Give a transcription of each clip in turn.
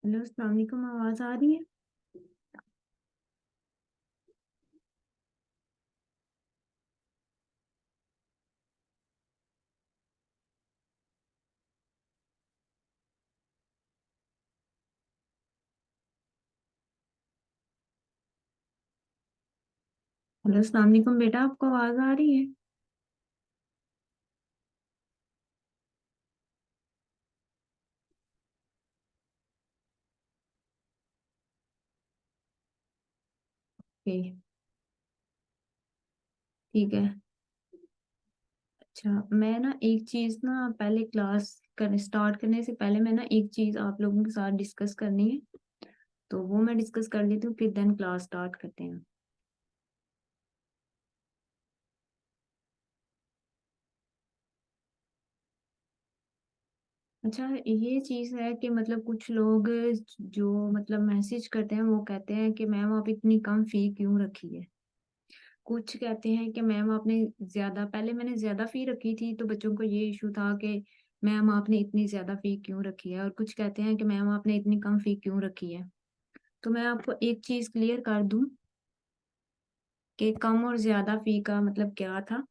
Hello, अस्सलाम वालेकुम। आवाज आ रही है? हेलो, अस्सलाम वालेकुम बेटा, आपको आवाज आ रही है? ओके, ठीक है। अच्छा, मैं ना एक चीज ना पहले क्लास कर स्टार्ट करने से पहले मैं ना एक चीज आप लोगों के साथ डिस्कस करनी है। तो वो मैं डिस्कस कर लेती हूँ, फिर देन क्लास स्टार्ट करते हैं। अच्छा, ये चीज है कि मतलब कुछ लोग जो मतलब मैसेज करते हैं वो कहते हैं कि मैम आप इतनी कम फी क्यों रखी है। कुछ कहते हैं कि मैम आपने ज्यादा, पहले मैंने ज्यादा फी रखी थी तो बच्चों को ये इशू था कि मैम आपने इतनी ज्यादा फी क्यों रखी है, और कुछ कहते हैं कि मैम आपने इतनी कम फी क्यों रखी है। तो मैं आपको एक चीज क्लियर कर दूं कि कम और ज्यादा फी का मतलब क्या था।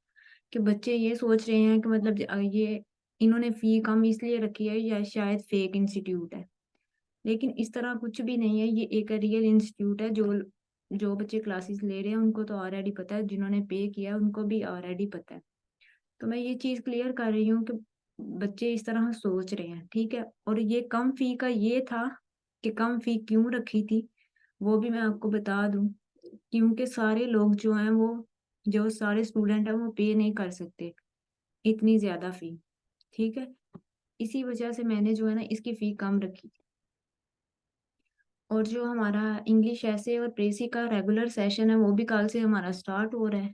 कि बच्चे ये सोच रहे हैं कि मतलब ये इन्होंने फी कम इसलिए रखी है या शायद फेक इंस्टीट्यूट है। लेकिन इस तरह कुछ भी नहीं है, ये एक रियल इंस्टीट्यूट है। जो जो बच्चे क्लासेस ले रहे हैं उनको तो ऑलरेडी पता है, जिन्होंने पे किया है उनको भी ऑलरेडी पता है। तो मैं ये चीज क्लियर कर रही हूँ कि बच्चे इस तरह सोच रहे हैं, ठीक है। और ये कम फी का ये था कि कम फी क्यों रखी थी, वो भी मैं आपको बता दूं। क्योंकि सारे लोग जो हैं वो, जो सारे स्टूडेंट हैं वो पे नहीं कर सकते इतनी ज्यादा फी, ठीक है। इसी वजह से मैंने जो है ना इसकी फी कम रखी। और जो हमारा इंग्लिश ऐसे और प्रेसी का रेगुलर सेशन है वो भी कल से हमारा स्टार्ट हो रहा है।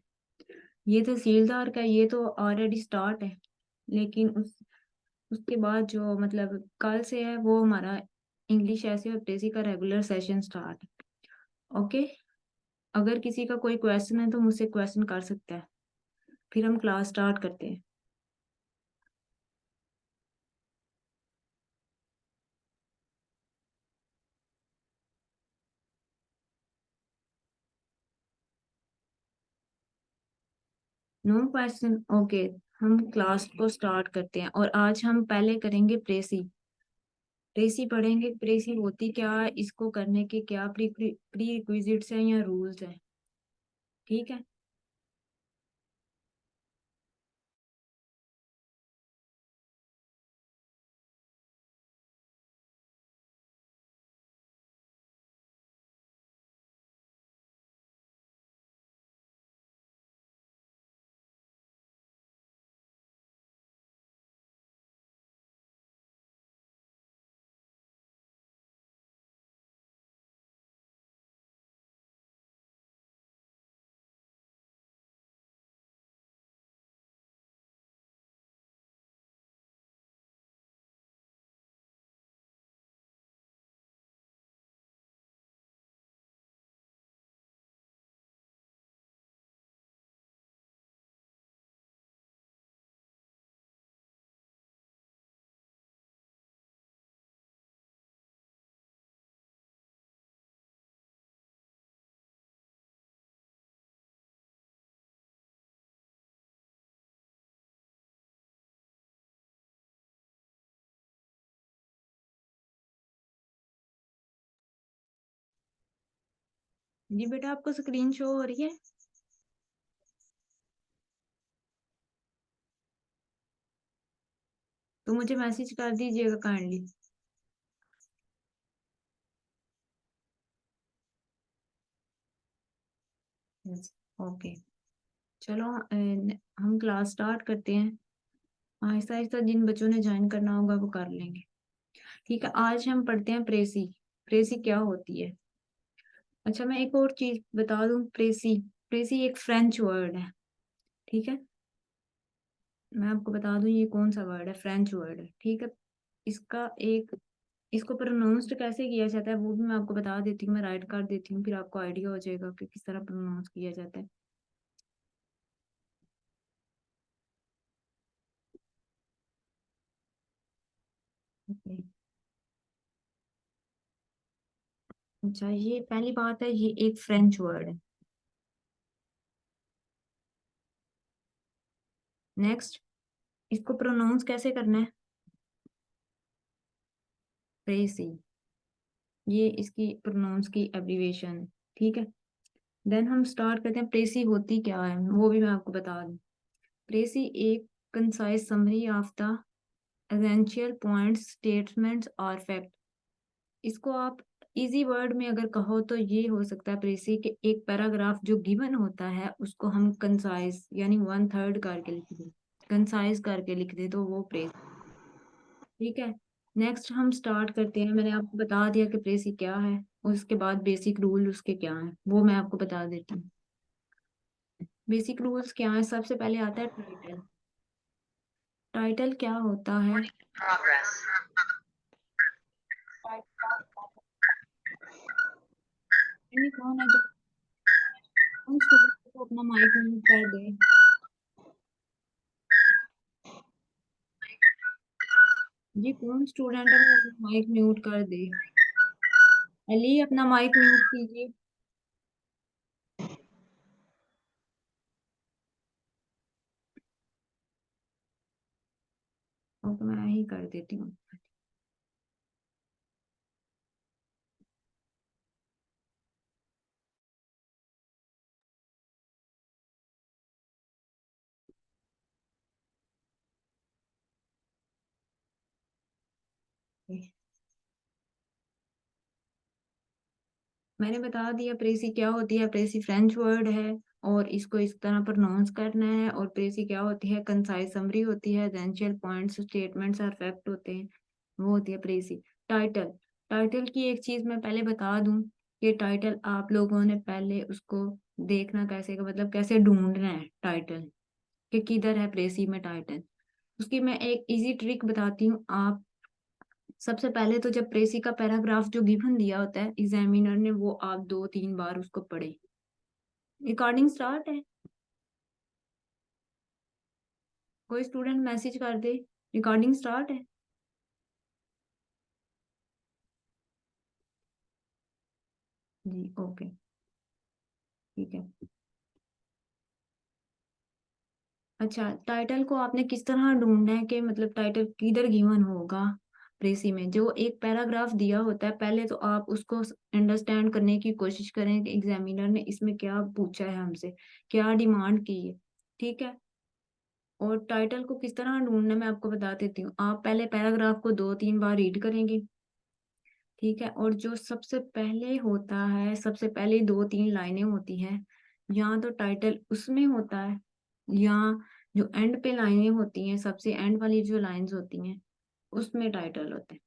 ये तहसीलदार का ये तो ऑलरेडी स्टार्ट है, लेकिन उसके बाद जो मतलब कल से है वो हमारा इंग्लिश ऐसे और प्रेसी का रेगुलर सेशन स्टार्ट। ओके, अगर किसी का कोई क्वेश्चन है तो मुझसे क्वेश्चन कर सकता है, फिर हम क्लास स्टार्ट करते हैं। No question, okay. हम क्लास को स्टार्ट करते हैं और आज हम पहले करेंगे प्रेसी। प्रेसी पढ़ेंगे, प्रेसी होती क्या है, इसको करने के क्या प्री प्री रिक्विजिट्स हैं या रूल्स हैं, ठीक है। जी बेटा, आपको स्क्रीन शो हो रही है? तो मुझे मैसेज कर दीजिएगा काइंडली। Yes, okay. चलो, हम क्लास स्टार्ट करते हैं। आहिस्ता आहिस्ता जिन बच्चों ने ज्वाइन करना होगा वो कर लेंगे। ठीक है, आज हम पढ़ते हैं प्रेसी। प्रेसी क्या होती है? अच्छा, मैं एक और चीज बता दूं। प्रेसी, प्रेसी एक फ्रेंच वर्ड है, ठीक है। मैं आपको बता दूं ये कौन सा वर्ड है, फ्रेंच वर्ड है, ठीक है। इसका एक, इसको प्रोनाउंस्ड कैसे किया जाता है वो भी मैं आपको बता देती हूँ, मैं राइट कर देती हूँ, फिर आपको आइडिया हो जाएगा कि किस तरह प्रोनाउंस किया जाता है। Okay. अच्छा, ये पहली बात है, ये एक फ्रेंच वर्ड है। नेक्स्ट, इसको प्रोनाउंस कैसे करना है? प्रेसी। ये इसकी प्रोनाउंस की एब्रीविएशन है। ठीक है, देन हम स्टार्ट करते हैं। प्रेसी होती क्या है वो भी मैं आपको बता दूं। प्रेसी एक concise summary of the essential points, statements और फैक्ट। इसको आप इजी वर्ड में अगर कहो तो ये हो सकता है प्रेसी के एक पैराग्राफ जो गिवन होता है उसको हम कंसाइज यानी वन थर्ड करके लिख दें, कंसाइज करके लिख दे तो वो प्रेस। ठीक है, नेक्स्ट हम स्टार्ट करते हैं। मैंने आपको बता दिया कि प्रेसी क्या है, और उसके बाद बेसिक रूल उसके क्या हैं वो मैं आपको बता देती हूँ। बेसिक रूल्स क्या है? सबसे पहले आता है टाइटल। टाइटल क्या होता है? टाइटल कौन है जो उन स्टूडेंट को अपना माइक म्यूट कर दे? जी, कौन स्टूडेंट है वो अपना माइक म्यूट कर दे? अली, अपना माइक म्यूट कीजिए। और तो मैं ही कर देती हूँ। मैंने बता दिया प्रेसी क्या होती है। प्रेसी फ्रेंच वर्ड है और इसको इस तरह प्रोनाउंस करना है। और प्रेसी क्या होती है? कंसाइज समरी होती है, एसेंशियल पॉइंट्स, स्टेटमेंट्स और फैक्ट होते हैं, वो होती है प्रेसी। टाइटल। टाइटल की एक चीज मैं पहले बता दूं कि टाइटल आप लोगों ने पहले उसको देखना कैसे का मतलब कैसे ढूंढना है टाइटल, कि किधर है प्रेसी में टाइटल। उसकी मैं एक इजी ट्रिक बताती हूँ। आप सबसे पहले तो जब प्रेसी का पैराग्राफ जो गिवन दिया होता है एग्जामिनर ने, वो आप 2-3 बार उसको पढ़े। रिकॉर्डिंग स्टार्ट है। कोई स्टूडेंट मैसेज कर दे, रिकॉर्डिंग स्टार्ट है। जी, ओके, ठीक है। अच्छा, टाइटल को आपने किस तरह ढूंढना है कि मतलब टाइटल किधर गिवन होगा? प्रेसी में जो एक पैराग्राफ दिया होता है, पहले तो आप उसको अंडरस्टैंड करने की कोशिश करें कि एग्जामिनर ने इसमें क्या पूछा है हमसे, क्या डिमांड की है। ठीक है, और टाइटल को किस तरह ढूंढना है मैं आपको बता देती हूँ। आप पहले पैराग्राफ को 2-3 बार रीड करेंगे। ठीक है, और जो सबसे पहले होता है, सबसे पहले 2-3 लाइनें होती हैं, या तो टाइटल उसमें होता है, या जो एंड पे लाइनें होती हैं, सबसे एंड वाली जो लाइंस होती हैं उसमें टाइटल होता है,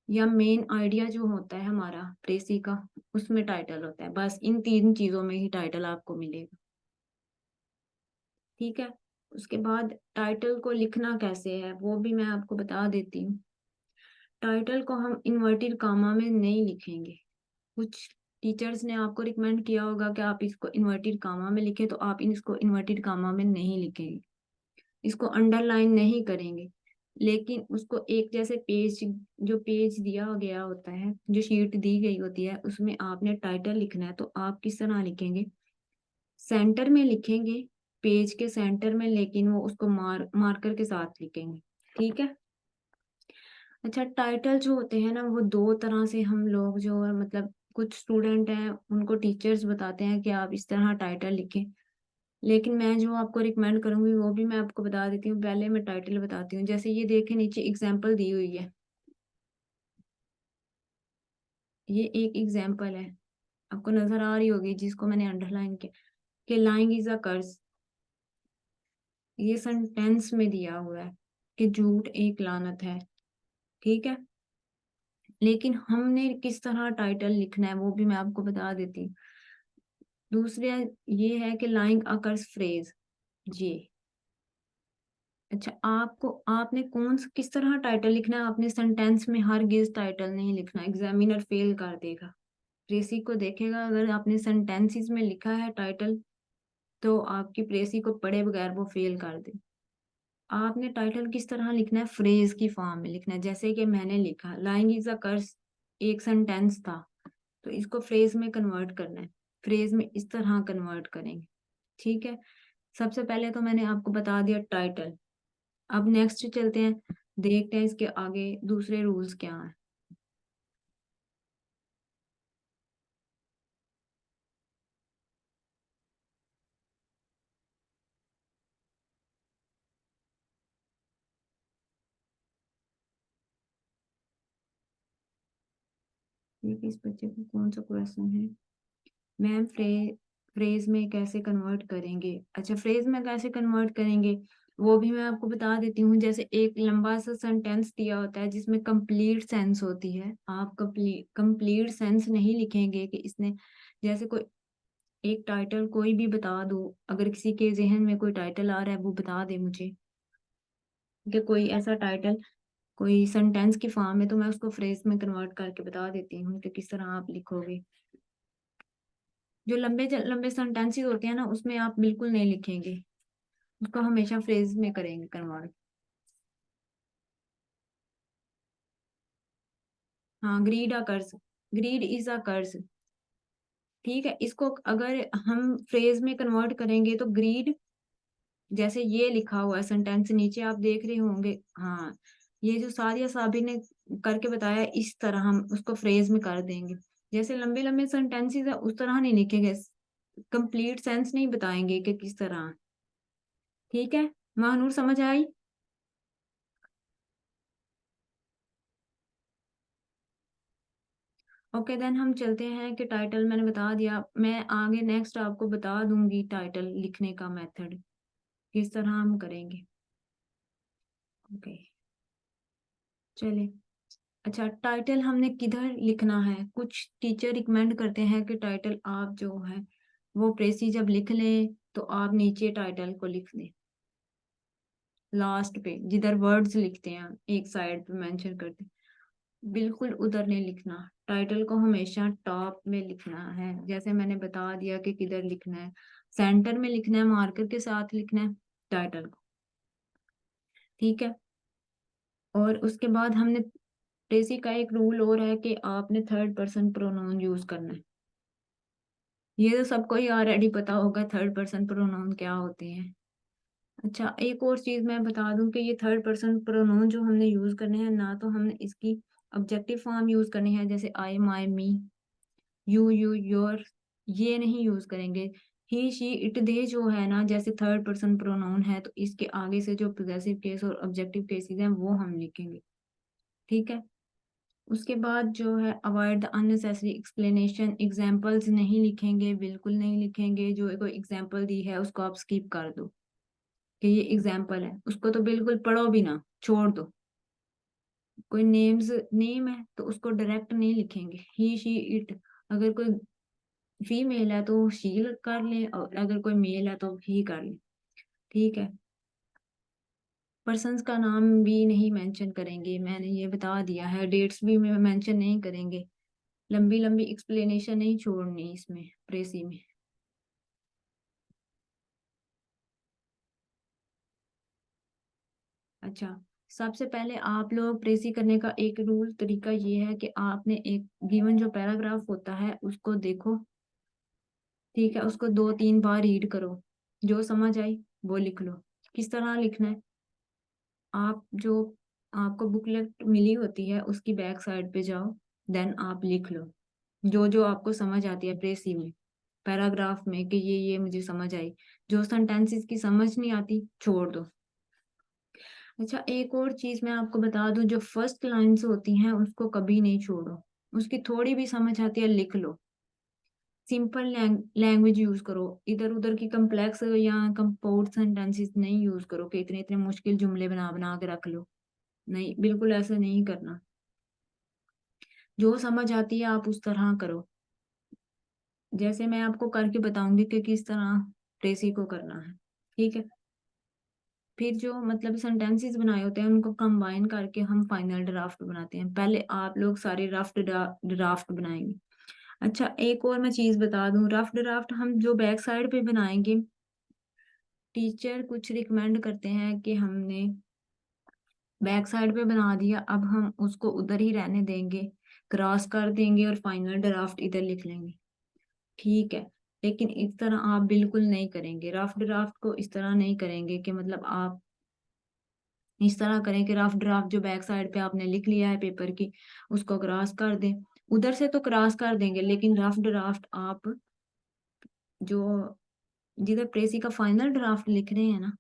या मेन आइडिया जो होता है हमारा प्रेसी का उसमें टाइटल होता है। बस इन 3 चीजों में ही टाइटल आपको मिलेगा। ठीक है, उसके बाद टाइटल को लिखना कैसे है वो भी मैं आपको बता देती हूँ। टाइटल को हम इन्वर्टेड कामा में नहीं लिखेंगे। कुछ टीचर्स ने आपको रिकमेंड किया होगा कि आप इसको इन्वर्टेड कामा में लिखें, तो आप इसको इन्वर्टेड कामा में नहीं लिखेंगे, इसको अंडरलाइन नहीं करेंगे। लेकिन उसको एक जैसे पेज, जो पेज दिया गया होता है, जो शीट दी गई होती है, उसमें आपने टाइटल लिखना है तो आप किस तरह लिखेंगे? सेंटर में लिखेंगे, पेज के सेंटर में, लेकिन वो उसको मार्कर के साथ लिखेंगे। ठीक है। अच्छा, टाइटल जो होते हैं ना, वो 2 तरह से हम लोग जो है मतलब कुछ स्टूडेंट हैं उनको टीचर्स बताते हैं कि आप इस तरह टाइटल लिखें, लेकिन मैं जो आपको रिकमेंड करूंगी वो भी मैं आपको बता देती हूँ। पहले मैं टाइटल बताती हूँ। जैसे ये देखें, नीचे एग्जाम्पल दी हुई है, ये एक एग्जाम्पल है, आपको नजर आ रही होगी जिसको मैंने अंडरलाइन किया, कि लाइंग इज अ कर्स। ये सेंटेंस में दिया हुआ है कि झूठ एक लानत है। ठीक है, लेकिन हमने किस तरह टाइटल लिखना है वो भी मैं आपको बता देती हूँ। दूसरा ये है कि लाइंग अकर्स फ्रेज। जी, अच्छा, आपको आपने किस तरह टाइटल लिखना है? आपने सेंटेंस में हरगिज टाइटल नहीं लिखना, एग्जामिनर फेल कर देगा। प्रेसी को देखेगा अगर आपने सेंटेंसेस में लिखा है टाइटल, तो आपकी प्रेसी को पढ़े बगैर वो फेल कर दे। आपने टाइटल किस तरह लिखना है? फ्रेज की फॉर्म में लिखना है, जैसे कि मैंने लिखा लाइंग इज अ कर्स, एक सेंटेंस था, तो इसको फ्रेज में कन्वर्ट करना है। फ्रेज में इस तरह कन्वर्ट करेंगे, ठीक है। सबसे पहले तो मैंने आपको बता दिया टाइटल। अब नेक्स्ट चलते हैं, देखते हैं इसके आगे दूसरे रूल्स क्या हैं। ये किस बच्चे को कौन सा क्वेश्चन है? मैम फ्रेज में कैसे कन्वर्ट करेंगे? अच्छा, फ्रेज में कैसे कन्वर्ट करेंगे वो भी मैं आपको बता देती हूँ। जैसे एक लंबा सा सेंटेंस दिया होता है जिसमें कंप्लीट सेंस होती है, आप कंप्लीट सेंस नहीं लिखेंगे कि इसने, जैसे कोई एक टाइटल कोई भी बता दो, अगर किसी के जहन में कोई टाइटल आ रहा है वो बता दे मुझे कि कोई ऐसा टाइटल कोई सेंटेंस की फॉर्म है, तो मैं उसको फ्रेज में कन्वर्ट करके बता देती हूँ कि किस तरह आप लिखोगे। जो लंबे लंबे सेंटेंसेस होते हैं ना, उसमें आप बिल्कुल नहीं लिखेंगे, उसको हमेशा फ्रेज में करेंगे कन्वर्ट। हाँ, ग्रीड अ कर्ज, ग्रीड इज अ कर्ज, ठीक है। इसको अगर हम फ्रेज में कन्वर्ट करेंगे तो ग्रीड, जैसे ये लिखा हुआ है सेंटेंस नीचे आप देख रहे होंगे, हाँ, ये जो सादिया साबी ने करके बताया इस तरह हम उसको फ्रेज में कर देंगे। जैसे लंबे लंबे सेंटेंसेस है उस तरह नहीं लिखेंगे, कंप्लीट सेंस नहीं बताएंगे कि किस तरह, ठीक है। महानूर समझ आई? ओके देन हम चलते हैं कि टाइटल मैंने बता दिया, मैं आगे नेक्स्ट आपको बता दूंगी टाइटल लिखने का मेथड किस तरह हम करेंगे। ओके, चले। अच्छा, टाइटल हमने किधर लिखना है? कुछ टीचर रिकमेंड करते हैं कि टाइटल आप जो है वो प्रेसी जब लिख लें तो आप नीचे टाइटल को लिख दें, लास्ट पे जिधर वर्ड्स लिखते हैं एक साइड पे मेंशन करते हैं, बिल्कुल उधर नहीं लिखना। टाइटल को हमेशा टॉप में लिखना है, जैसे मैंने बता दिया कि किधर लिखना है, सेंटर में लिखना है, मार्कर के साथ लिखना है टाइटल को, ठीक है। और उसके बाद हमने प्रेसी का एक रूल और है कि आपने थर्ड पर्सन प्रोनाउन यूज करना है। ये तो सबको ही ऑलरेडी पता होगा थर्ड पर्सन प्रोनाउन क्या होते हैं। अच्छा, एक और चीज मैं बता दूं कि ये थर्ड पर्सन प्रोनाउन जो हमने यूज करने हैं ना, तो हमने इसकी ऑब्जेक्टिव फॉर्म यूज करनी है, जैसे आई माई मी, यू योर, ये नहीं यूज करेंगे। ही शी इट दे जो है ना, जैसे थर्ड पर्सन प्रोनाउन है तो इसके आगे से जो पोजेसिव केस और ऑब्जेक्टिव केसेस हैं वो हम लिखेंगे, ठीक है। उसके बाद जो है avoid the unnecessary explanation, examples नहीं लिखेंगे, बिल्कुल नहीं लिखेंगे। जो कोई एग्जाम्पल दी है उसको आप स्किप कर दो कि ये एग्जाम्पल है, उसको तो बिल्कुल पढ़ो भी ना, छोड़ दो। कोई नेम है तो उसको डायरेक्ट नहीं लिखेंगे, ही शी इट। अगर कोई फीमेल है तो शी कर ले, और अगर कोई मेल है तो ही कर ले, ठीक है। पर्सन्स का नाम भी नहीं मेंशन करेंगे, मैंने ये बता दिया है। डेट्स भी मेंशन नहीं करेंगे, लंबी लंबी एक्सप्लेनेशन नहीं छोड़नी इसमें प्रेसी में। अच्छा, सबसे पहले आप लोग प्रेसी करने का एक रूल तरीका ये है कि आपने एक गिवन जो पैराग्राफ होता है उसको देखो, ठीक है, उसको 2-3 बार रीड करो, जो समझ आई वो लिख लो। किस तरह लिखना है? आप जो आपको बुकलेट मिली होती है उसकी बैक साइड पे जाओ, देन आप लिख लो जो जो आपको समझ आती है प्रेसी में, पैराग्राफ में, कि ये मुझे समझ आई। जो सेंटेंसेस की समझ नहीं आती छोड़ दो। अच्छा, एक और चीज मैं आपको बता दूं, जो फर्स्ट लाइंस होती हैं उसको कभी नहीं छोड़ो, उसकी थोड़ी भी समझ आती है लिख लो। सिंपल लैंग्वेज यूज करो, इधर उधर की कम्प्लेक्स या कंपाउंड सेंटेंसेस नहीं यूज करो कि इतने इतने मुश्किल जुमले बना बना के रख लो, नहीं, बिल्कुल ऐसा नहीं करना। जो समझ आती है आप उस तरह करो, जैसे मैं आपको करके बताऊंगी कि किस तरह ट्रेसी को करना है, ठीक है। फिर जो मतलब सेंटेंसेस बनाए होते हैं उनको कंबाइन करके हम फाइनल ड्राफ्ट बनाते हैं। पहले आप लोग सारे रफ ड्राफ्ट बनाएंगे। अच्छा, एक और मैं चीज बता दूं, रफ ड्राफ्ट हम जो बैक साइड पे बनाएंगे, टीचर कुछ रिकमेंड करते हैं कि हमने बैक साइड पे बना दिया, अब हम उसको उधर ही रहने देंगे, क्रॉस कर देंगे और फाइनल ड्राफ्ट इधर लिख लेंगे, ठीक है। लेकिन इस तरह आप बिल्कुल नहीं करेंगे, रफ ड्राफ्ट को इस तरह नहीं करेंगे कि मतलब आप इस तरह करें कि रफ ड्राफ्ट जो बैक साइड पे आपने लिख लिया है पेपर की, उसको क्रॉस कर दें। उधर से तो क्रॉस कर देंगे, लेकिन रफ ड्राफ्ट आप जो जिधर प्रेसी का फाइनल ड्राफ्ट लिख रहे हैं ना,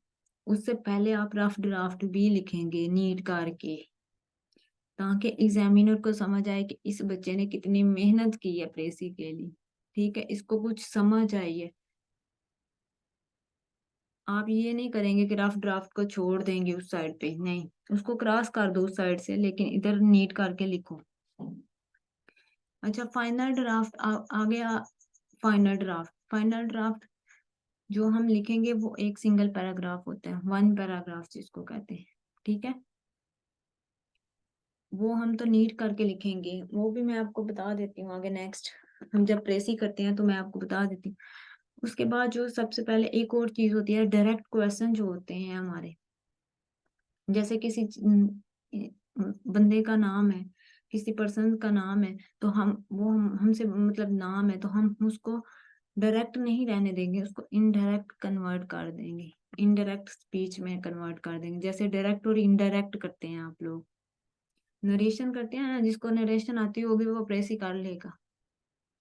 उससे पहले आप रफ ड्राफ्ट भी लिखेंगे नीट करके, ताकि एग्जामिनर को समझ आए कि इस बच्चे ने कितनी मेहनत की है प्रेसी के लिए, ठीक है, इसको कुछ समझ आई है। आप ये नहीं करेंगे कि रफ ड्राफ्ट को छोड़ देंगे उस साइड पे, नहीं, उसको क्रॉस कर दो उस साइड से, लेकिन इधर नीट करके लिखो। अच्छा, फाइनल ड्राफ्ट आ गया। फाइनल ड्राफ्ट जो हम लिखेंगे वो एक सिंगल पैराग्राफ होता है, वन पैराग्राफ जिसको कहते हैं, ठीक है। वो हम तो नीट करके लिखेंगे, वो भी मैं आपको बता देती हूँ आगे, नेक्स्ट हम जब प्रेसी करते हैं तो मैं आपको बता देती हूँ। उसके बाद जो सबसे पहले एक और चीज होती है, डायरेक्ट क्वेश्चन जो होते हैं हमारे, जैसे किसी बंदे का नाम है, किसी पर्सन का नाम है, तो हमसे मतलब नाम है, तो हम उसको डायरेक्ट नहीं रहने देंगे, उसको इनडायरेक्ट कन्वर्ट कर देंगे, इनडायरेक्ट स्पीच में कन्वर्ट कर देंगे। जैसे डायरेक्ट और इनडायरेक्ट करते हैं आप लोग, नरेशन करते हैं ना, जिसको नरेशन आती होगी वो प्रेस ही कर लेगा।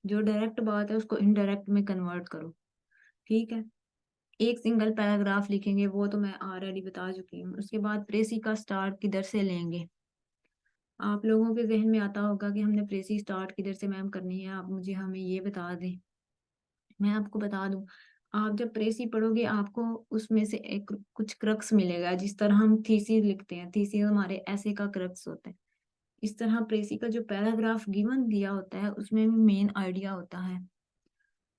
जो डायरेक्ट बात है उसको इनडायरेक्ट में कन्वर्ट करो, ठीक है। एक सिंगल पैराग्राफ लिखेंगे, वो तो मैं ऑलरेडी बता चुकी हूँ। उसके बाद प्रेसी का स्टार्ट किधर से लेंगे, आप लोगों के जहन में आता होगा कि हमने प्रेसी स्टार्ट किधर से मैम करनी है, आप मुझे हमें ये बता दें। मैं आपको बता दूं, आप जब प्रेसी पढ़ोगे आपको उसमें से एक कुछ क्रक्स मिलेगा, जिस तरह हम थीसिस लिखते हैं, थीसिस हमारे ऐसे का क्रक्स होता है। इस तरह प्रेसी का जो पैराग्राफ गिवन दिया होता है उसमें भी मेन आइडिया होता है।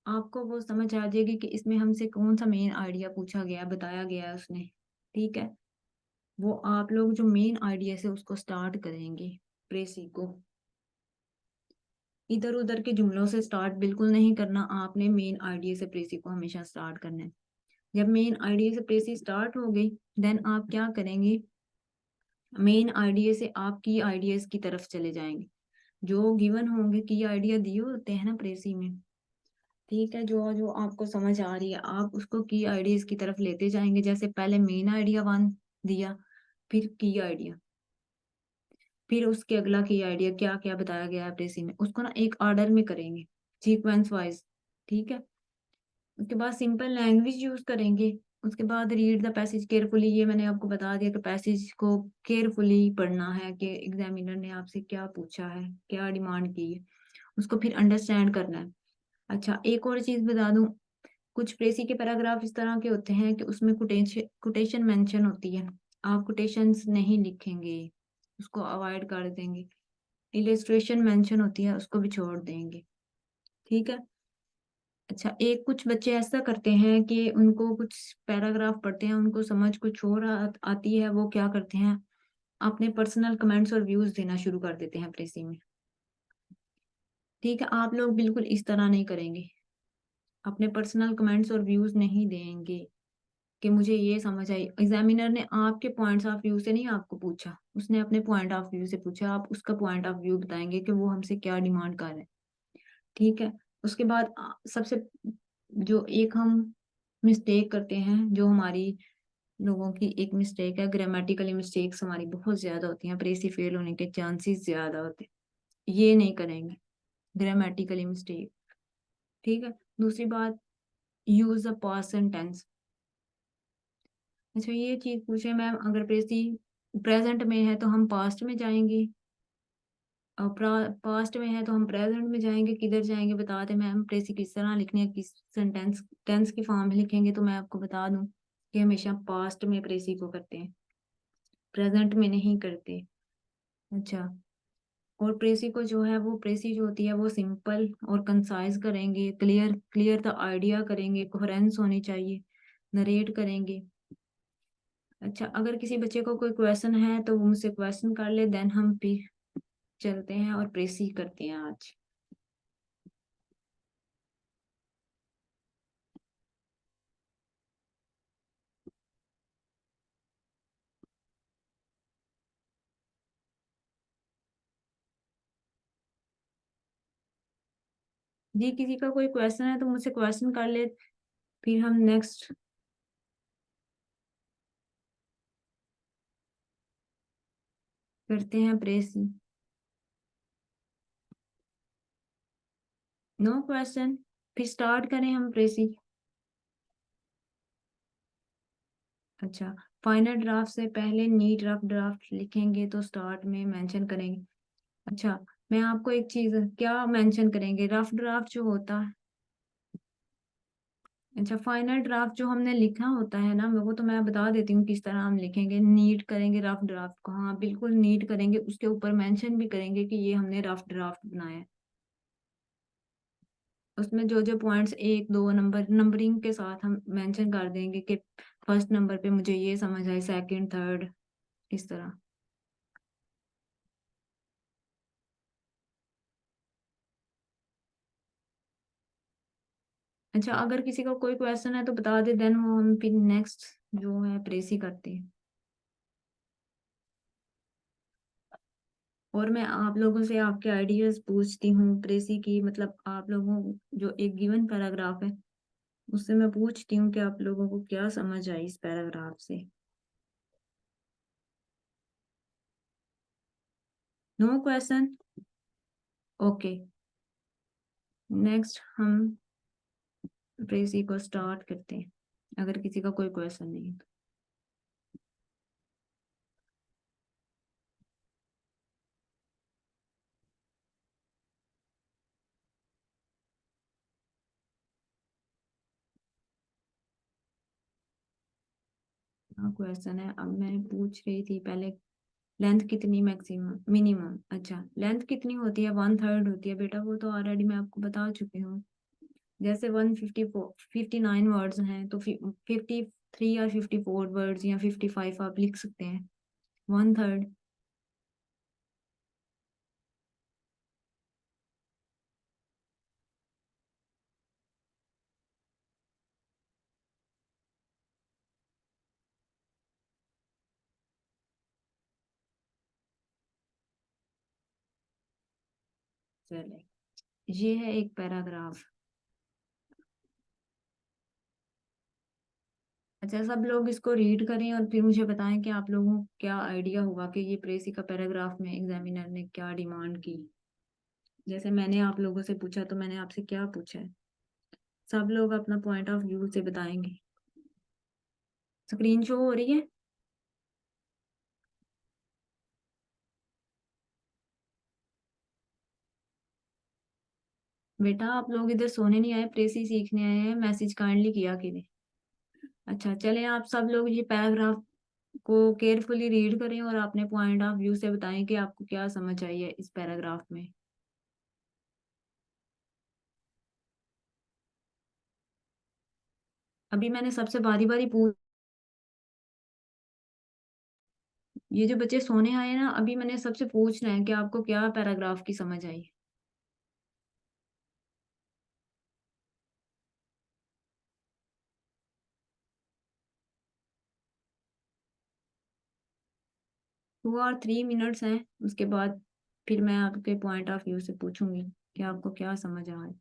आपको वो समझ आ जाएगी कि इसमें हमसे कौन सा मेन आइडिया पूछा गया, बताया गया है उसने, ठीक है। वो आप लोग जो मेन आइडिया से उसको स्टार्ट करेंगे प्रेसी को, इधर उधर के जुमलों से स्टार्ट बिल्कुल नहीं करना, आपने मेन आइडिया से प्रेसी को हमेशा स्टार्ट करना है। जब मेन आइडिया से प्रेसी स्टार्ट हो गई, देन आप क्या करेंगे, मेन आइडिया से आप की आइडियाज की तरफ चले जाएंगे। जो गिवन होंगे की आइडिया दिए होते हैं ना प्रेसी में, ठीक है, जो जो आपको समझ आ रही है आप उसको की आइडियाज की तरफ लेते जाएंगे। जैसे पहले मेन आइडिया वन दिया, फिर की आइडिया, फिर उसके अगला की आइडिया क्या क्या बताया गया है प्रेसी में, उसको ना एक ऑर्डर में करेंगे, सीक्वेंस वाइज, ठीक है। उसके बाद सिंपल लैंग्वेज यूज करेंगे। उसके बाद रीड द पैसेज केयरफुली, ये मैंने आपको बता दिया कि पैसेज को केयरफुली पढ़ना है कि एग्जामिनर ने आपसे क्या पूछा है, क्या डिमांड की है, उसको फिर अंडरस्टैंड करना है। अच्छा, एक और चीज बता दूं, कुछ प्रेसी के पैराग्राफ इस तरह के होते हैं कि उसमें कोटेशन मेंशन होती है, आप कोटेशंस नहीं लिखेंगे, उसको अवॉइड कर देंगे। इलिस्ट्रेशन मेंशन होती है, उसको भी छोड़ देंगे, ठीक है। अच्छा, एक कुछ बच्चे ऐसा करते हैं कि उनको कुछ पैराग्राफ पढ़ते हैं, उनको समझ कुछ और आती है, वो क्या करते हैं, अपने पर्सनल कमेंट्स और व्यूज देना शुरू कर देते हैं प्रेसी में, ठीक है। आप लोग बिल्कुल इस तरह नहीं करेंगे, अपने पर्सनल कमेंट्स और व्यूज नहीं देंगे कि मुझे ये समझ आई। एग्जामिनर ने आपके पॉइंट्स ऑफ व्यू से नहीं आपको पूछा, उसने अपने पॉइंट ऑफ व्यू से पूछा, आप उसका पॉइंट ऑफ व्यू बताएंगे कि वो हमसे क्या डिमांड कर रहे हैं, ठीक है। उसके बाद सबसे जो एक हम मिस्टेक करते हैं, जो हमारी लोगों की एक मिस्टेक है, ग्रामेटिकली मिस्टेक्स हमारी बहुत ज्यादा होती हैं, प्रेसी फेल होने के चांसेस ज्यादा होते हैं, ये नहीं करेंगे ग्रामेटिकली मिस्टेक, ठीक है। दूसरी बात, यूज द पास्ट टेंस। अच्छा, ये चीज पूछे मैम, अगर प्रेसी प्रेजेंट में है तो हम पास्ट में जाएंगे, और पास्ट में है तो हम प्रेजेंट में जाएंगे, किधर जाएंगे बता दें मैम, प्रेसी किस तरह लिखनी है, किस सेंटेंस टेंस की फॉर्म में लिखेंगे, तो मैं आपको बता दूं कि हमेशा पास्ट में प्रेसी को करते हैं, प्रेजेंट में नहीं करते। अच्छा, और प्रेसी को जो है वो प्रेसी जो होती है वो सिंपल और कंसाइज करेंगे, क्लियर क्लियर द आइडिया करेंगे, कोहेरेंस होनी चाहिए, नरेट करेंगे। अच्छा, अगर किसी बच्चे को कोई क्वेश्चन है तो वो मुझसे क्वेश्चन कर ले, देन हम फिर चलते हैं और प्रेसी करते हैं आज। जी किसी का कोई क्वेश्चन है तो मुझसे क्वेश्चन कर ले, फिर हम नेक्स्ट करते हैं प्रेसी। नो क्वेश्चन, फिर स्टार्ट करें हम प्रेसी। अच्छा, फाइनल ड्राफ्ट से पहले नीट रफ ड्राफ्ट लिखेंगे तो स्टार्ट में मेंशन करेंगे। अच्छा, मैं आपको एक चीज क्या मेंशन करेंगे, रफ ड्राफ्ट जो होता है। अच्छा, फाइनल ड्राफ्ट जो हमने लिखा होता है ना, वो तो मैं बता देती हूँ किस तरह हम लिखेंगे। नीट करेंगे रफ ड्राफ्ट को, हाँ बिल्कुल नीट करेंगे, उसके ऊपर मेंशन भी करेंगे कि ये हमने रफ ड्राफ्ट बनाया है। उसमें जो जो पॉइंट्स एक दो नंबर नंबरिंग के साथ हम मेंशन कर देंगे कि फर्स्ट नंबर पे मुझे ये समझ आए, सेकंड थर्ड, इस तरह। अच्छा, अगर किसी का कोई क्वेश्चन है तो बता दे, देन वो हम फिर नेक्स्ट जो है प्रेसी करते हैं। और मैं आप लोगों से आपके आइडियाज पूछती हूँ प्रेसी की, मतलब आप लोगों जो एक गिवन पैराग्राफ है उससे मैं पूछती हूँ कि आप लोगों को क्या समझ आई इस पैराग्राफ से। No question, okay. नेक्स्ट हम प्रेसी को स्टार्ट करते हैं, अगर किसी का कोई क्वेश्चन नहीं है तो। हाँ क्वेश्चन है, अब मैं पूछ रही थी पहले, लेंथ कितनी मैक्सिमम मिनिमम, अच्छा लेंथ कितनी होती है, वन थर्ड होती है बेटा, वो तो ऑलरेडी मैं आपको बता चुकी हूँ। जैसे 154 59 वर्ड्स हैं तो 53 या 54 वर्ड्स या 55 आप लिख सकते हैं, वन थर्ड। चले, ये है एक पैराग्राफ। अच्छा, सब लोग इसको रीड करें और फिर मुझे बताएं कि आप लोगों को क्या आइडिया होगा कि ये प्रेसी का पैराग्राफ में एग्जामिनर ने क्या डिमांड की। जैसे मैंने आप लोगों से पूछा तो मैंने आपसे क्या पूछा है, सब लोग अपना पॉइंट ऑफ व्यू से बताएंगे। स्क्रीन शो हो रही है। बेटा आप लोग इधर सोने नहीं आए, प्रेसी सीखने आए हैं, मैसेज काइंडली किया कि नहीं। अच्छा चलें, आप सब लोग ये पैराग्राफ को केयरफुली रीड करें और अपने पॉइंट ऑफ व्यू से बताएं कि आपको क्या समझ आई है इस पैराग्राफ में। अभी मैंने सबसे बारी बारी पूछ, ये जो बच्चे सोने आए ना, अभी मैंने सबसे पूछना है कि आपको क्या पैराग्राफ की समझ आई। 2 और 3 मिनट्स हैं, उसके बाद फिर मैं आपके पॉइंट ऑफ व्यू से पूछूंगी कि आपको क्या समझ आया।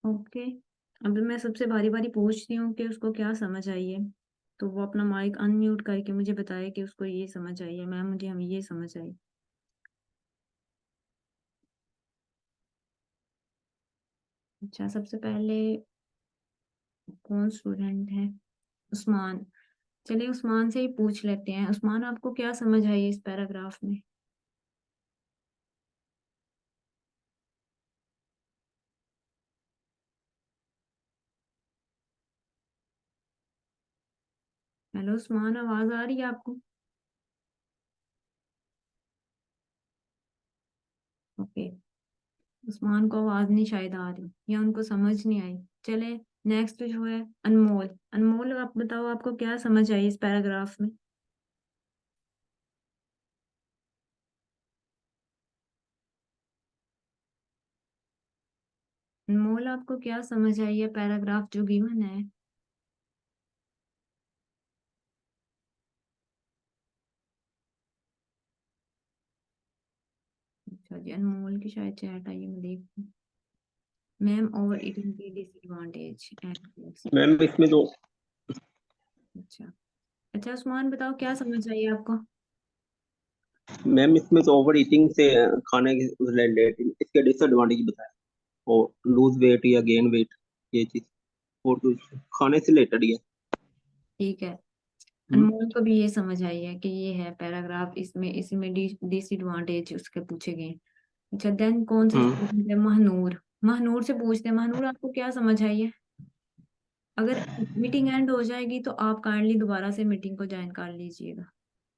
ओके, अब मैं सबसे बारी बारी पूछती हूँ कि उसको क्या समझ आई है, तो वो अपना माइक अनम्यूट करके मुझे बताए कि उसको ये समझ आई है। मैम मुझे हम ये समझ आई। अच्छा, सबसे पहले कौन स्टूडेंट है? उस्मान। चलिए उस्मान से ही पूछ लेते हैं। उस्मान, आपको क्या समझ आई इस पैराग्राफ में? हेलो उस्मान, आवाज आ रही है आपको? ओके, उस्मान को आवाज नहीं शायद आ रही, या उनको समझ नहीं आई। चले, नेक्स्ट जो है अनमोल। अनमोल, आप बताओ आपको क्या समझ आई इस पैराग्राफ में? अनमोल, आपको क्या समझ आई है पैराग्राफ जो गिवन है? अच्छा जी, अनमोल की शायद चैट आई है, मैं देखती हूँ। मैम, ओवर ईटिंग की डिसएडवांटेज एंड। मैम इसमें तो अच्छा। अच्छा उस्मान, बताओ क्या समझ आई आपको? मैम इसमें तो ओवर ईटिंग से खाने के रिलेटेड इसके डिसएडवांटेज बताया, और लूज वेट या गेन वेट, ये चीज और कुछ खाने से रिलेटेड ही है। ठीक है, हम्म। अनमोल को भी ये समझ आई है कि ये है पैराग्राफ, इसमें इसमें डिसएडवांटेज उसके पूछे गए हैं। अच्छा, देन कौन सा हम्म। स्टूडेंट है? महनूर। महनूर से पूछते हैं। महनूर, आपको क्या समझ आई है? अगर मीटिंग एंड हो जाएगी तो आप काइंडली दोबारा से मीटिंग को ज्वाइन कर लीजिएगा,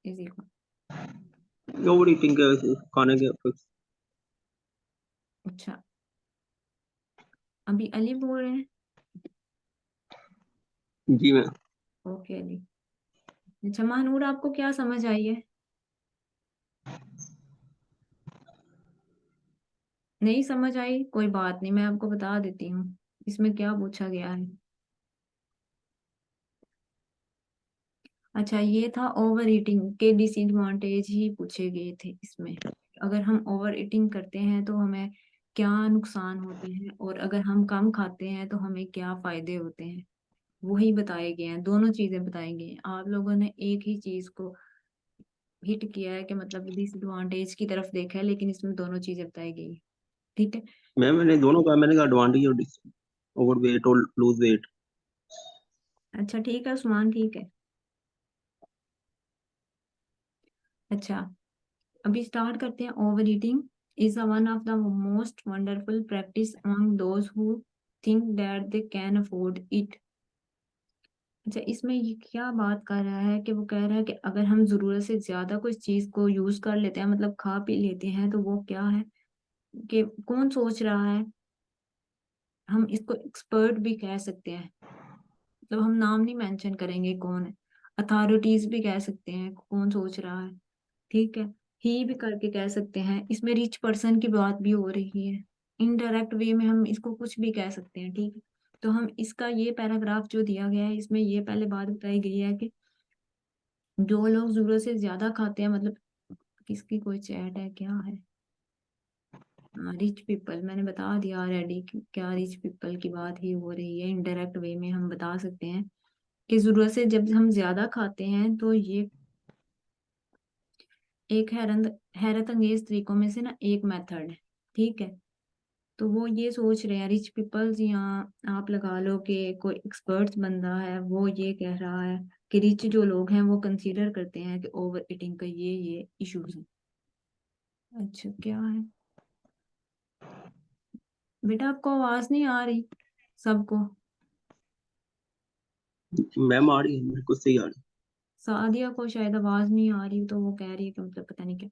इसी को। ओवर ईटिंग के खाने के अच्छा, अभी अली बोल रहे हैं। जी मैम। ओके अली। अच्छा महानूर, आपको क्या समझ आई है? नहीं समझ आई, कोई बात नहीं, मैं आपको बता देती हूँ इसमें क्या पूछा गया है। अच्छा, ये था ओवर ईटिंग के डिसएडवांटेज ही पूछे गए थे इसमें। अगर हम ओवर ईटिंग करते हैं तो हमें क्या नुकसान होते हैं, और अगर हम कम खाते हैं तो हमें क्या फायदे होते हैं, वही बताए गए हैं। दोनों चीजें बताई गई हैं। आप लोगों ने एक ही चीज को हिट किया है कि मतलब डिसएडवांटेज की तरफ देखा है, लेकिन इसमें दोनों चीजें बताई गई हैं। ठीक है। मैम मैंने दोनों कहा, मैंने कहा एडवांटेज और ओवर वेट और लूज वेट। अच्छा ठीक है उस्मान, ठीक है। अच्छा, अभी स्टार्ट करते हैं। Over eating is one of the most wonderful practice among those who think that they can afford it. अच्छा, इसमें ये क्या बात कर रहा है कि वो कह रहा है कि अगर हम जरूरत से ज्यादा कोई चीज को यूज कर लेते हैं, मतलब खा पी लेते हैं, तो वो क्या है कि कौन सोच रहा है? हम इसको एक्सपर्ट भी कह सकते हैं, मतलब हम नाम नहीं मेंशन करेंगे कौन है। अथॉरिटीज भी कह सकते हैं कौन सोच रहा है। ठीक है, ही भी करके कह सकते हैं। इसमें रिच पर्सन की बात भी हो रही है। इनडायरेक्ट वे में हम इसको कुछ भी कह सकते हैं। ठीक है, तो हम इसका ये पैराग्राफ जो दिया गया है, इसमें ये पहले बात बताई गई है कि जो लोग जरूरत से ज्यादा खाते हैं, मतलब किसकी कोई चैट है क्या है? हाँ, रिच पीपल, मैंने बता दिया ऑलरेडी कि क्या रिच पीपल की बात ही हो रही है। इनडायरेक्ट वे में हम बता सकते हैं कि जरूरत से जब हम ज्यादा खाते हैं तो ये एक हैरत अंगेज तरीकों में से ना एक मेथड है। ठीक है, तो वो ये सोच रहे हैं रिच पीपल्स, या आप लगा लो कि कोई एक्सपर्ट्स बंदा है वो ये कह रहा है कि रिच जो लोग हैं वो कंसीडर करते हैं कि ओवर ईटिंग का ये इश्यूज है। अच्छा, क्या है बेटा, आपको आवाज नहीं आ रही सबको? मैम आ रही है, मेरे को सही आ रही सादिया को शायद आवाज नहीं आ रही, तो वो कह रही है कि मतलब पता नहीं क्या।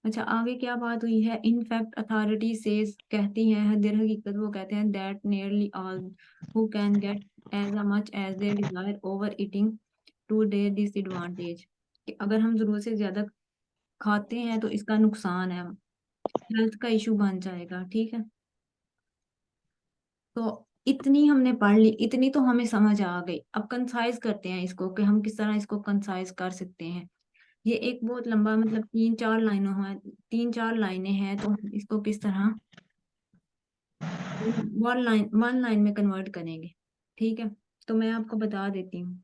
अच्छा, आगे क्या बात हुई है? इनफैक्ट अथॉरिटी सेज, कहती हैं दर हकीकत वो कहते हैं that nearly all who can get as much as they desire overeating to their disadvantage, कि अगर हम जरूरत से ज्यादा खाते हैं तो इसका नुकसान है, हेल्थ का इशू बन जाएगा। ठीक है, तो इतनी हमने पढ़ ली, इतनी तो हमें समझ आ गई। अब कंसाइज करते हैं इसको कि हम किस तरह इसको कंसाइज कर सकते हैं। ये एक बहुत लंबा, मतलब 3-4 लाइनों है, 3-4 लाइनें हैं, तो हम इसको किस तरह वन लाइन में कन्वर्ट करेंगे। ठीक है, तो मैं आपको बता देती हूँ।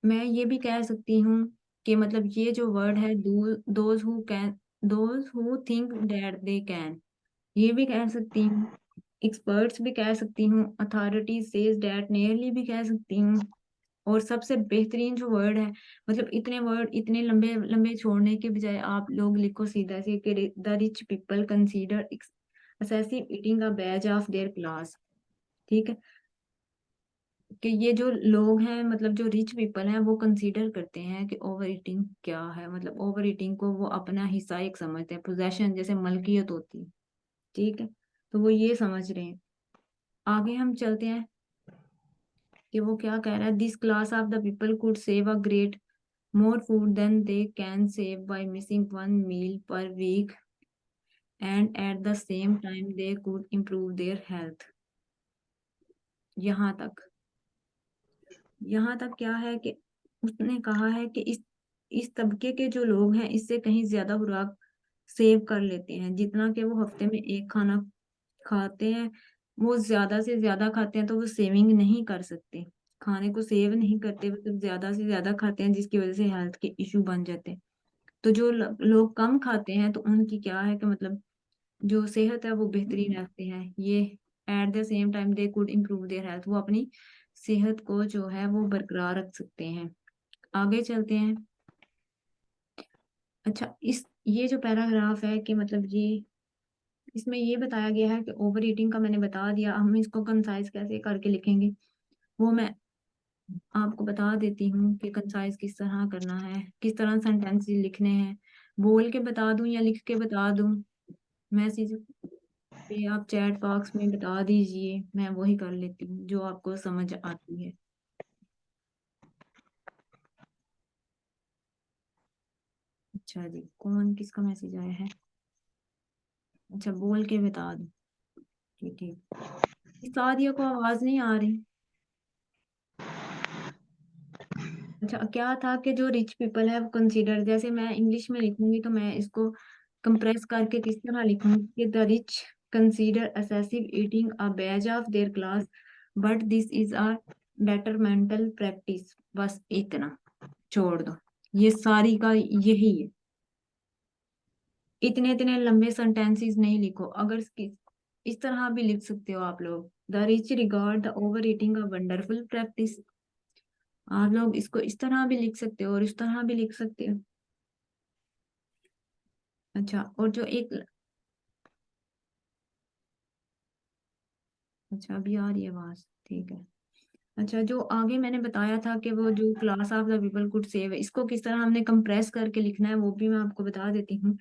मैं ये भी कह सकती हूँ कि मतलब ये जो वर्ड है, those who can, those who think that they can, ये भी कह सकती हूँ। एक्सपर्ट्स भी कह सकती हूँ। अथॉरिटी सेज दैट, नियरली भी कह सकती हूँ। और सबसे बेहतरीन जो वर्ड है, मतलब इतने वर्ड इतने लंबे लंबे छोड़ने के बजाय आप लोग लिखो सीधा से कि the rich people consider excessive eating a Baij of their class. ठीक है, कि ये जो लोग हैं, मतलब जो रिच पीपल हैं, वो कंसीडर करते हैं कि ओवर ईटिंग क्या है, मतलब ओवर ईटिंग को वो अपना हिस्सा एक समझते हैं, पोजेशन जैसे मलकियत होती है। ठीक है, तो वो ये समझ रहे हैं। आगे हम चलते हैं कि वो क्या कह रहा है। This class of the people could save a great more food than they can save by missing one meal per week, and at the same time they could improve their health। यहाँ तक, यहाँ तक क्या है कि उसने कहा है कि इस तबके के जो लोग हैं, इससे कहीं ज्यादा खुराक सेव कर लेते हैं, जितना कि वो हफ्ते में एक खाना खाते हैं। वो ज्यादा से ज्यादा खाते हैं तो वो सेविंग नहीं कर सकते, खाने को सेव नहीं करते, मतलब ज्यादा से ज्यादा खाते हैं, जिसकी वजह से हेल्थ के इशू बन जाते हैं। तो जो लोग कम खाते हैं तो उनकी क्या है कि मतलब जो सेहत है वो बेहतरीन रखते हैं। ये at the same time they could improve their health, वो अपनी सेहत को जो है वो बरकरार रख सकते हैं। आगे चलते हैं। अच्छा, इस ये जो पैराग्राफ है कि मतलब ये इसमें ये बताया गया है कि ओवर ईटिंग का मैंने बता दिया, हम इसको कंसाइज कैसे करके लिखेंगे वो मैं आपको बता देती हूँ कि कंसाइज किस तरह करना है, किस तरह सेंटेंस लिखने हैं। बोल के बता दूं या लिख के बता दूं, मैसेज पे आप चैट बॉक्स में बता दीजिए, मैं वही कर लेती हूँ जो आपको समझ आती है। अच्छा जी, कौन किसका मैसेज आया है? अच्छा, बोल के बता दूं। ठीक ठीक। इस सादिया को आवाज नहीं आ रही। अच्छा, क्या था कि जो रिच पीपल है वो कंसीडर, जैसे मैं इंग्लिश में लिखूंगी तो मैं इसको कंप्रेस करके किस तरह लिखूंगी कि the rich consider excessive eating a Baij of their class, but this is a डेट्रिमेंटल practice. बस इतना, छोड़ दो, ये सारी का यही है। इतने इतने लंबे सेंटेंसेस नहीं लिखो। अगर इस तरह भी लिख सकते हो आप लोग, the rich regard the over eating a wonderful practice. आप लोग इसको इस तरह भी लिख सकते हो और इस तरह भी लिख सकते हो। अच्छा, और जो एक, अच्छा अभी आ रही है आवाज, ठीक है। अच्छा, जो आगे मैंने बताया था कि वो जो class of the people could save है, इसको किस तरह हमने कंप्रेस करके लिखना है वो भी मैं आपको बता देती हूँ।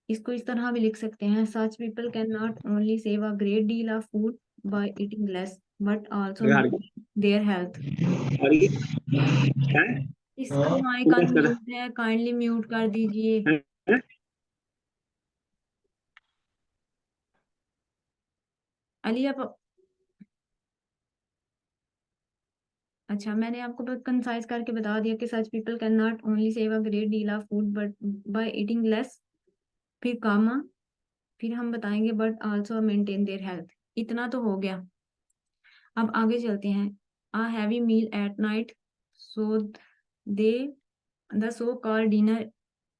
इसको इस तरह भी लिख सकते हैं, सच people can not only save a great deal of food by eating less, but also अरे हार देयर हेल्थ। गई है इसका माइक फोकस कर अनम्यूट है, काइंडली म्यूट कर दीजिए। है? अली आप, अच्छा मैंने आपको कंसाइज करके बता दिया कि such people can not only save a great deal of food but by eating less, फिर कामा, फिर हम बताएंगे but also maintain their health. इतना तो हो गया। अब आगे चलते हैं। A heavy meal at night, so they the so called dinner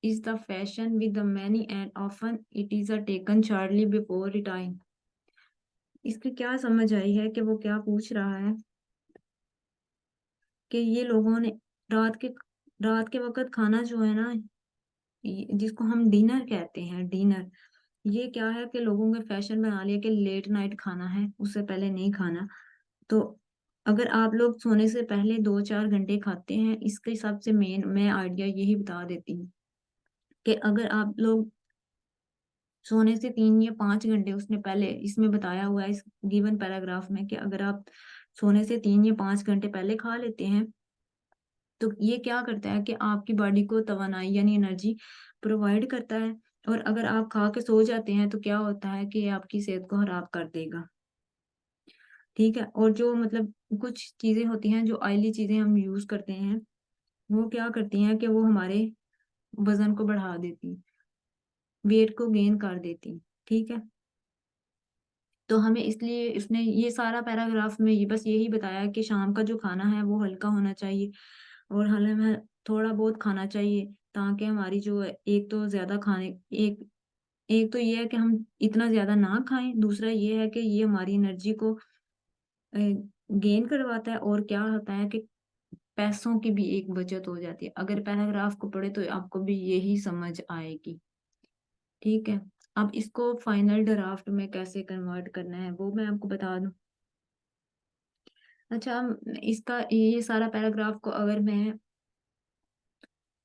is the fashion with the many and often it is a taken shortly before retiring. इसकी क्या समझ आई है कि वो क्या पूछ रहा है कि ये लोगों ने रात के रात के वक्त खाना जो है ना, जिसको हम डिनर कहते हैं, डिनर, ये क्या है कि लोगों ने फैशन बना लिया कि लेट नाइट खाना है, उससे पहले नहीं खाना। तो अगर आप लोग सोने से पहले 2-4 घंटे खाते हैं, इसके हिसाब से मेन मैं आइडिया यही बता देती हूँ कि अगर आप लोग सोने से 3 या 5 घंटे, उसने पहले इसमें बताया हुआ है इस गिवन पैराग्राफ में कि अगर आप सोने से 3 या 5 घंटे पहले खा लेते हैं तो ये क्या करता है कि आपकी बॉडी को तवानाई यानी एनर्जी प्रोवाइड करता है। और अगर आप खा के सो जाते हैं तो क्या होता है कि ये आपकी सेहत को खराब कर देगा। ठीक है, और जो मतलब कुछ चीजें होती हैं, जो ऑयली चीजें हम यूज करते हैं, वो क्या करती हैं कि वो हमारे वजन को बढ़ा देती, वेट को गेन कर देती। ठीक है, तो हमें इसलिए इसने ये सारा पैराग्राफ में ये बस यही बताया कि शाम का जो खाना है वो हल्का होना चाहिए और हमें थोड़ा बहुत खाना चाहिए, ताकि हमारी जो एक तो ज्यादा खाने एक एक तो ये है कि हम इतना ज्यादा ना खाएं, दूसरा ये है कि ये हमारी एनर्जी को गेन करवाता है, और क्या होता है कि पैसों की भी एक बचत हो जाती है। अगर पैराग्राफ को पढ़े तो आपको भी यही समझ आएगी। ठीक है, अब इसको फाइनल ड्राफ्ट में कैसे कन्वर्ट करना है वो मैं आपको बता दूं। अच्छा, इसका ये सारा पैराग्राफ को अगर मैं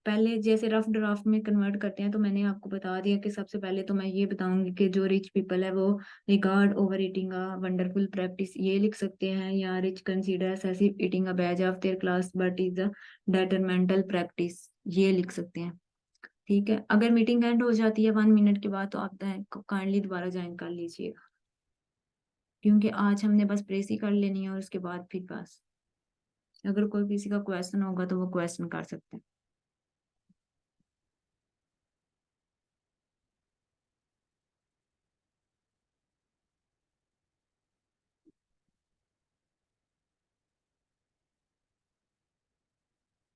पहले जैसे रफ ड्राफ्ट में कन्वर्ट करते हैं, तो मैंने आपको बता दिया कि सबसे पहले तो मैं ये बताऊंगी कि जो रिच पीपल है वो regard over eating a wonderful practice, ये लिख सकते हैं, या rich consider excessive eating a Baij of their class but is a डेट्रिमेंटल practice, ये लिख सकते हैं। ठीक है, अगर मीटिंग एंड हो जाती है 1 मिनट के बाद तो आप काइंडली दोबारा ज्वाइन कर लीजिएगा, क्योंकि आज हमने बस प्रेस ही कर लेनी है और उसके बाद फिर बस अगर कोई किसी का क्वेश्चन होगा तो वो क्वेश्चन कर सकते हैं।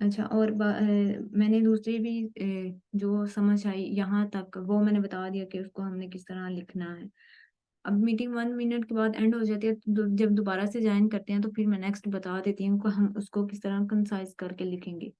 अच्छा, और मैंने दूसरी भी जो समझ आई यहाँ तक वो मैंने बता दिया कि उसको हमने किस तरह लिखना है। अब मीटिंग 1 मिनट के बाद एंड हो जाती है, तो जब दोबारा से ज्वाइन करते हैं तो फिर मैं नेक्स्ट बता देती हूँ कि हम उसको किस तरह कंसाइज करके लिखेंगे।